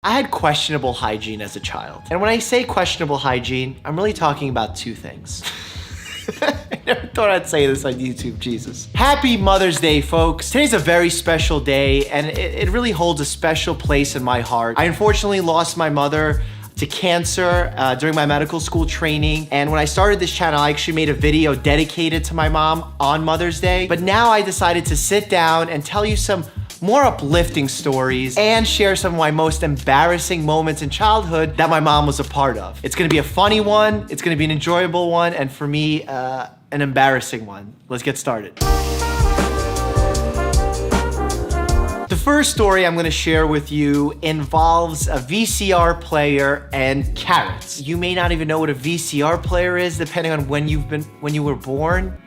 I had questionable hygiene as a child. And when I say questionable hygiene, I'm really talking about two things. I never thought I'd say this on YouTube, Jesus. Happy Mother's Day, folks. Today's a very special day, and it really holds a special place in my heart. I unfortunately lost my mother to cancer during my medical school training. And when I started this channel, I actually made a video dedicated to my mom on Mother's Day. But now I decided to sit down and tell you some more uplifting stories and share some of my most embarrassing moments in childhood that my mom was a part of. It's gonna be a funny one, it's gonna be an enjoyable one, and for me, an embarrassing one. Let's get started. The first story I'm gonna share with you involves a VCR player and carrots. You may not even know what a VCR player is depending on when you were born.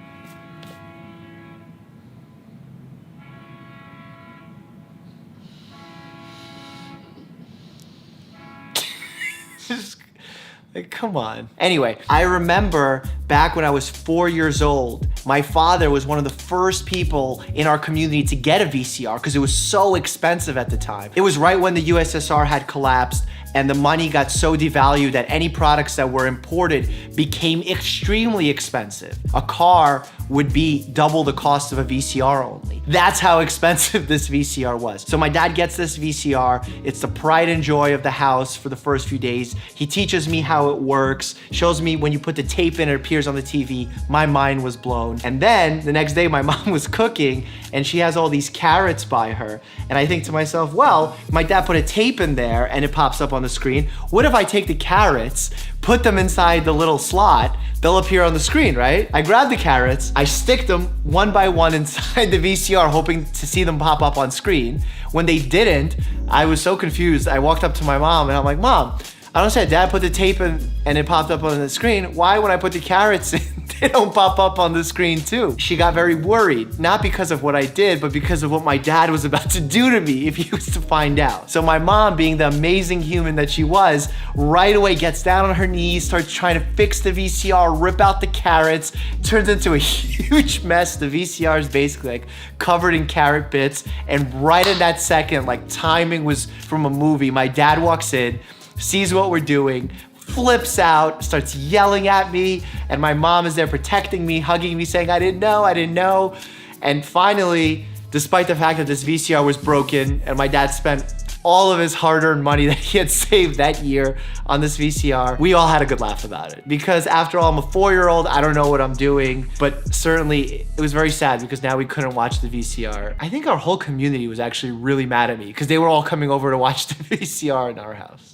Like, come on. Anyway, I remember back when I was 4 years old, my father was one of the first people in our community to get a VCR because it was so expensive at the time. It was right when the USSR had collapsed and the money got so devalued that any products that were imported became extremely expensive. A car would be double the cost of a VCR only. That's how expensive this VCR was. So my dad gets this VCR. It's the pride and joy of the house for the first few days. He teaches me how it works, shows me when you put the tape in, it appears on the TV. My mind was blown. And then the next day my mom was cooking and she has all these carrots by her. And I think to myself, well, my dad put a tape in there and it pops up on the screen. What if I take the carrots, put them inside the little slot, they'll appear on the screen, right? I grab the carrots, I stick them one by one inside the VCR, hoping to see them pop up on screen. When they didn't, I was so confused. I walked up to my mom and I'm like, Mom, I don't understand. Dad put the tape in and it popped up on the screen. Why when I put the carrots in, they don't pop up on the screen too? She got very worried, not because of what I did, but because of what my dad was about to do to me if he was to find out. So my mom, being the amazing human that she was, right away gets down on her knees, starts trying to fix the VCR, rip out the carrots, turns into a huge mess. The VCR is basically like covered in carrot bits. And right in that second, like timing was from a movie, my dad walks in, sees what we're doing, flips out, starts yelling at me, and my mom is there protecting me, hugging me, saying, I didn't know. And finally, despite the fact that this VCR was broken and my dad spent all of his hard-earned money that he had saved that year on this VCR, we all had a good laugh about it. Because after all, I'm a 4-year-old, I don't know what I'm doing, but certainly it was very sad because now we couldn't watch the VCR. I think our whole community was actually really mad at me because they were all coming over to watch the VCR in our house.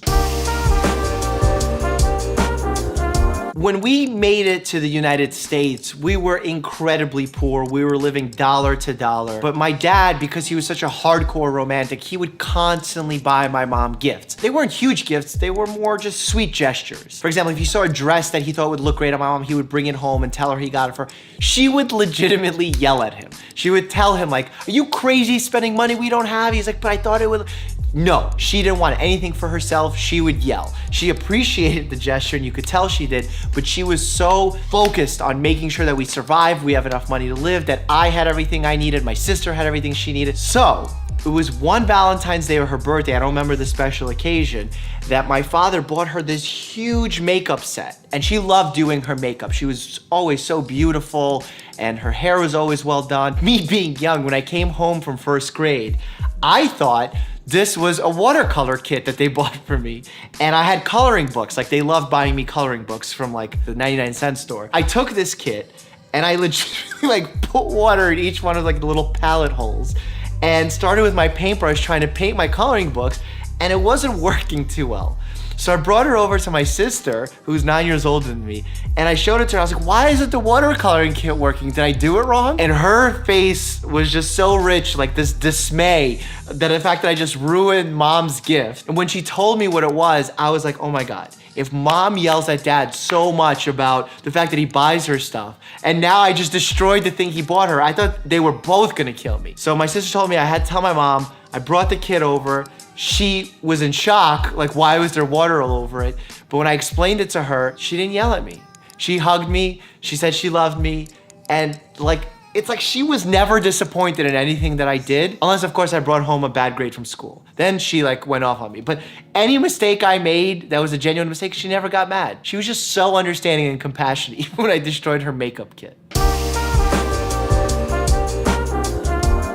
When we made it to the United States, we were incredibly poor. We were living dollar to dollar. But my dad, because he was such a hardcore romantic, he would constantly buy my mom gifts. They weren't huge gifts, they were more just sweet gestures. For example, if he saw a dress that he thought would look great on my mom, he would bring it home and tell her he got it for her. She would legitimately yell at him. She would tell him like, are you crazy spending money we don't have? He's like, but I thought it would. No, she didn't want anything for herself. She would yell. She appreciated the gesture and you could tell she did, but she was so focused on making sure that we survive, we have enough money to live, that I had everything I needed, my sister had everything she needed. So it was one Valentine's Day or her birthday, I don't remember the special occasion, that my father bought her this huge makeup set. And she loved doing her makeup. She was always so beautiful and her hair was always well done. Me being young, when I came home from first grade, I thought this was a watercolor kit that they bought for me. And I had coloring books. Like, they loved buying me coloring books from like the 99-cent store. I took this kit and I legitimately like put water in each one of like the little palette holes and started with my paintbrush trying to paint my coloring books, and it wasn't working too well. So I brought her over to my sister, who's 9 years older than me, and I showed it to her. I was like, why isn't the watercoloring kit working? Did I do it wrong? And her face was just so rich, like this dismay, that the fact that I just ruined mom's gift. And when she told me what it was, I was like, oh my God. If mom yells at dad so much about the fact that he buys her stuff, and now I just destroyed the thing he bought her, I thought they were both gonna kill me. So my sister told me I had to tell my mom. I brought the kit over. She was in shock, like, why was there water all over it? But when I explained it to her, she didn't yell at me. She hugged me, she said she loved me, and like, It's like she was never disappointed in anything that I did, unless of course I brought home a bad grade from school. Then she like went off on me. But any mistake I made that was a genuine mistake, she never got mad. She was just so understanding and compassionate, even when I destroyed her makeup kit.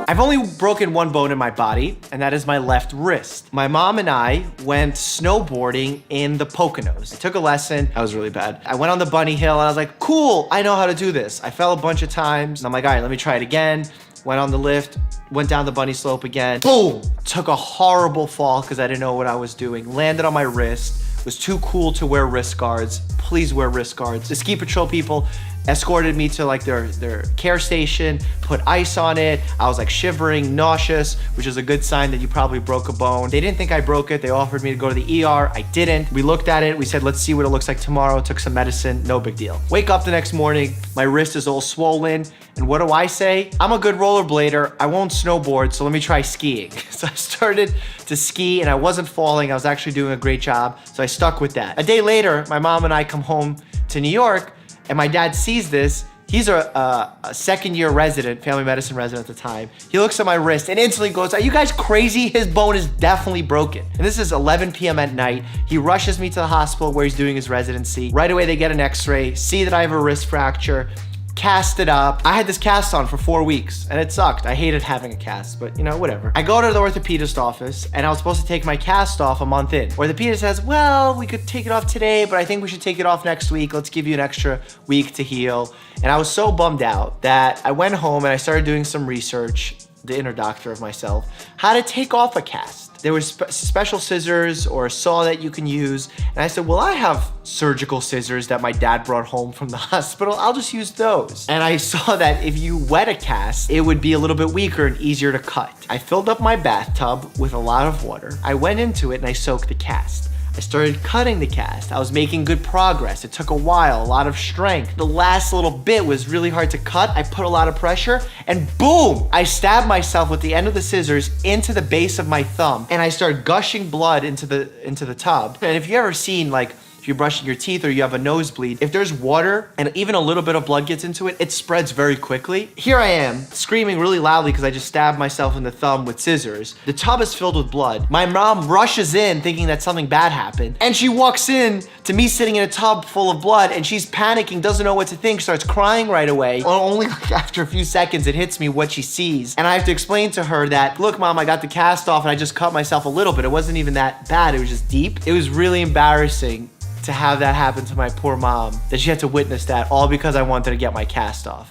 I've only broken one bone in my body, and that is my left wrist. My mom and I went snowboarding in the Poconos. I took a lesson. I was really bad. I went on the bunny hill and I was like, cool, I know how to do this. I fell a bunch of times and I'm like, all right, let me try it again. Went on the lift, went down the bunny slope again. Boom! Took a horrible fall because I didn't know what I was doing. Landed on my wrist. Was too cool to wear wrist guards. Please wear wrist guards. The ski patrol people escorted me to like their care station, put ice on it. I was like shivering, nauseous, which is a good sign that you probably broke a bone. They didn't think I broke it. They offered me to go to the ER. I didn't. We looked at it. We said, let's see what it looks like tomorrow. Took some medicine, no big deal. Wake up the next morning, my wrist is all swollen. And what do I say? I'm a good rollerblader. I won't snowboard, so let me try skiing. So I started to ski and I wasn't falling. I was actually doing a great job. So I stuck with that. A day later, my mom and I come home to New York and my dad sees this. He's a second-year resident, family medicine resident at the time. He looks at my wrist and instantly goes, are you guys crazy? His bone is definitely broken. And this is 11 p.m. at night. He rushes me to the hospital where he's doing his residency. Right away, they get an x-ray, see that I have a wrist fracture, cast it up. I had this cast on for 4 weeks and it sucked. I hated having a cast, but you know, whatever. I go to the orthopedist office and I was supposed to take my cast off a month in. Orthopedist says, well, we could take it off today, but I think we should take it off next week. Let's give you an extra week to heal. And I was so bummed out that I went home and I started doing some research, the inner doctor of myself, how to take off a cast. There was special scissors or a saw that you can use. And I said, well, I have surgical scissors that my dad brought home from the hospital. I'll just use those. And I saw that if you wet a cast, it would be a little bit weaker and easier to cut. I filled up my bathtub with a lot of water. I went into it and I soaked the cast. I started cutting the cast. I was making good progress. It took a while, a lot of strength. The last little bit was really hard to cut. I put a lot of pressure and boom, I stabbed myself with the end of the scissors into the base of my thumb and I started gushing blood into the tub. And if you ever seen like, if you're brushing your teeth or you have a nosebleed, if there's water and even a little bit of blood gets into it, it spreads very quickly. Here I am screaming really loudly because I just stabbed myself in the thumb with scissors. The tub is filled with blood. My mom rushes in thinking that something bad happened. And she walks in to me sitting in a tub full of blood and she's panicking, doesn't know what to think, starts crying right away. Only like after a few seconds, it hits me what she sees. And I have to explain to her that, look, mom, I got the cast off and I just cut myself a little bit. It wasn't even that bad. It was just deep. It was really embarrassing to have that happen to my poor mom, that she had to witness that all because I wanted to get my cast off.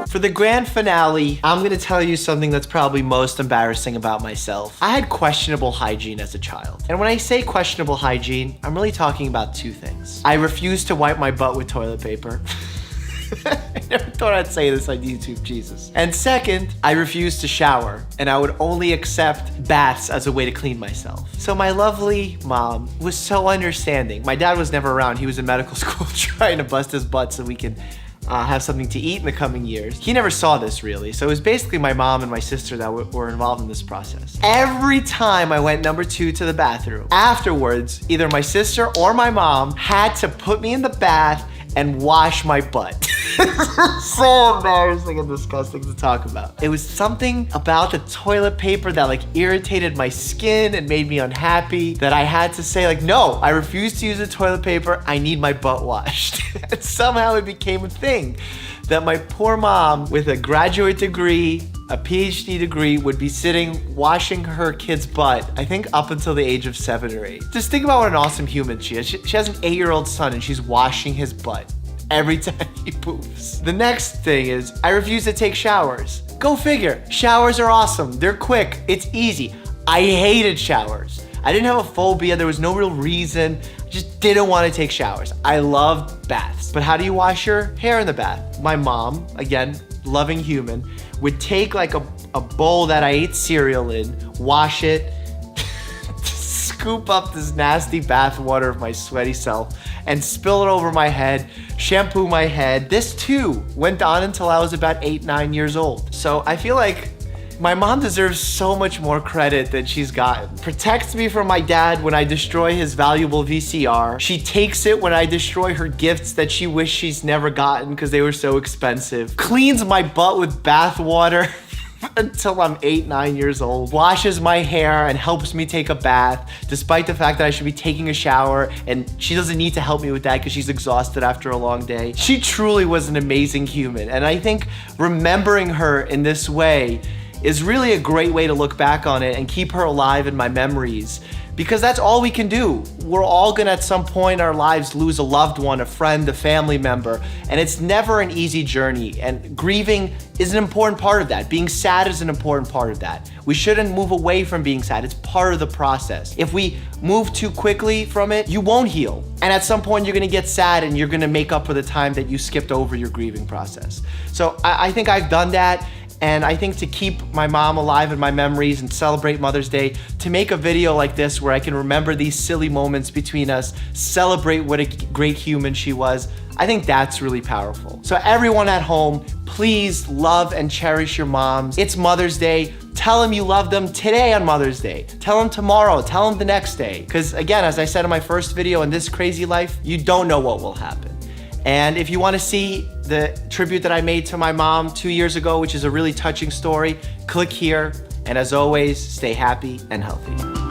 For the grand finale, I'm gonna tell you something that's probably most embarrassing about myself. I had questionable hygiene as a child. And when I say questionable hygiene, I'm really talking about two things. I refused to wipe my butt with toilet paper. I never thought I'd say this on YouTube, Jesus. And second, I refused to shower, and I would only accept baths as a way to clean myself. So my lovely mom was so understanding. My dad was never around. He was in medical school trying to bust his butt so we can have something to eat in the coming years. He never saw this really. So it was basically my mom and my sister that were involved in this process. Every time I went number 2 to the bathroom, afterwards, either my sister or my mom had to put me in the bath and wash my butt. So embarrassing and disgusting to talk about. It was something about the toilet paper that like irritated my skin and made me unhappy that I had to say like, no, I refuse to use the toilet paper. I need my butt washed. And somehow it became a thing that my poor mom with a graduate degree, a PhD degree, would be sitting washing her kid's butt, I think up until the age of 7 or 8. Just think about what an awesome human she is. She has an 8-year-old son and she's washing his butt every time he poops. The next thing is I refuse to take showers. Go figure. Showers are awesome. They're quick. It's easy. I hated showers. I didn't have a phobia. There was no real reason. I just didn't want to take showers. I loved baths. But how do you wash your hair in the bath? My mom, again, loving human, would take like a bowl that I ate cereal in, wash it, scoop up this nasty bath water of my sweaty self and spill it over my head, shampoo my head. This too went on until I was about 8, 9 years old. So I feel like My mom deserves so much more credit than she's gotten. Protects me from my dad when I destroy his valuable VCR. She takes it when I destroy her gifts that she wished she's never gotten because they were so expensive. Cleans my butt with bath water until I'm 8, 9 years old. Washes my hair and helps me take a bath, despite the fact that I should be taking a shower, and she doesn't need to help me with that because she's exhausted after a long day. She truly was an amazing human, and I think remembering her in this way is really a great way to look back on it and keep her alive in my memories, because that's all we can do. We're all gonna at some point in our lives lose a loved one, a friend, a family member, and it's never an easy journey, and grieving is an important part of that. Being sad is an important part of that. We shouldn't move away from being sad. It's part of the process. If we move too quickly from it, you won't heal. And at some point you're gonna get sad and you're gonna make up for the time that you skipped over your grieving process. So I think I've done that. And I think to keep my mom alive in my memories and celebrate Mother's Day, to make a video like this where I can remember these silly moments between us, celebrate what a great human she was, I think that's really powerful. So everyone at home, please love and cherish your moms. It's Mother's Day. Tell them you love them today on Mother's Day. Tell them tomorrow, tell them the next day. Because again, as I said in my first video, in this crazy life, you don't know what will happen. And if you want to see the tribute that I made to my mom 2 years ago, which is a really touching story, click here. And as always, stay happy and healthy.